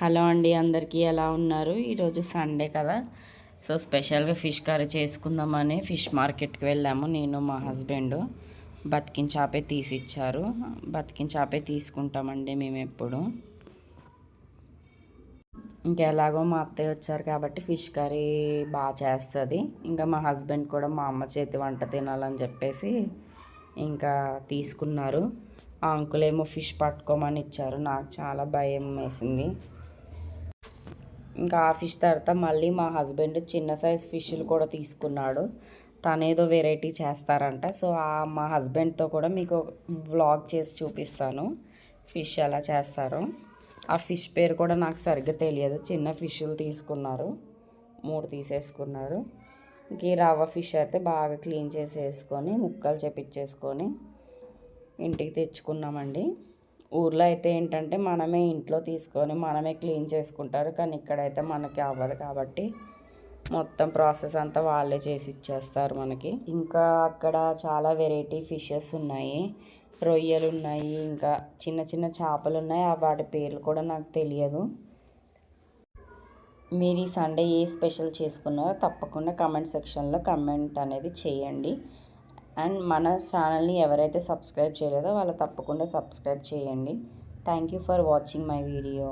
Hello అండి, అందరికీ ఎలా ఉన్నారు? ఈరోజు సండే కదా, సో స్పెషల్గా ఫిష్ కర్రీ చేసుకుందామని ఫిష్ మార్కెట్కి వెళ్ళాము. నేను మా హస్బెండ్ బతికిన చేపే తీసిచ్చారు. బతికిన చేపే తీసుకుంటామండి మేము ఎప్పుడు. ఇంకా ఎలాగో మా అత్తయ్య వచ్చారు కాబట్టి ఫిష్ కర్రీ బాగా చేస్తుంది. ఇంకా మా హస్బెండ్ కూడా మా అమ్మ చేతి వంట తినాలని చెప్పేసి ఇంకా తీసుకున్నారు. ఆ అంకుల్ ఏమో ఫిష్ పట్టుకోమని ఇచ్చారు. నాకు చాలా భయం వేసింది. ఇంకా ఆ ఫిష్ తర్వాత మళ్ళీ మా హస్బెండ్ చిన్న సైజ్ ఫిష్లు కూడా తీసుకున్నాడు. తనేదో వెరైటీ చేస్తారంట. సో మా హస్బెండ్తో కూడా మీకు వ్లాగ్ చేసి చూపిస్తాను ఫిష్ ఎలా చేస్తారో. ఆ ఫిష్ పేరు కూడా నాకు సరిగ్గా తెలియదు. చిన్న ఫిష్లు తీసుకున్నారు, 3 తీసేసుకున్నారు. ఇంక ఈ రవ్వ ఫిష్ అయితే బాగా క్లీన్ చేసేసుకొని ముక్కలు చేపించేసుకొని ఇంటికి తెచ్చుకున్నామండి. ఊర్లో అయితే ఏంటంటే మనమే ఇంట్లో తీసుకొని మనమే క్లీన్ చేసుకుంటారు, కానీ ఇక్కడైతే మనకి అవ్వదు కాబట్టి మొత్తం ప్రాసెస్ అంతా వాళ్ళే చేసి ఇచ్చేస్తారు మనకి. ఇంకా అక్కడ చాలా వెరైటీ ఫిషెస్ ఉన్నాయి, రొయ్యలు ఉన్నాయి, ఇంకా చిన్న చిన్న చేపలు ఉన్నాయి. వాటి పేర్లు కూడా నాకు తెలియదు. మీరు ఈ సండే ఏ స్పెషల్ చేసుకున్నారో తప్పకుండా కమెంట్ సెక్షన్లో కమెంట్ అనేది చేయండి. అండ్ మన ఛానల్ని ఎవరైతే సబ్స్క్రైబ్ చేయలేదో వాళ్ళు తప్పకుండా సబ్స్క్రైబ్ చేయండి. Thank you for watching my video.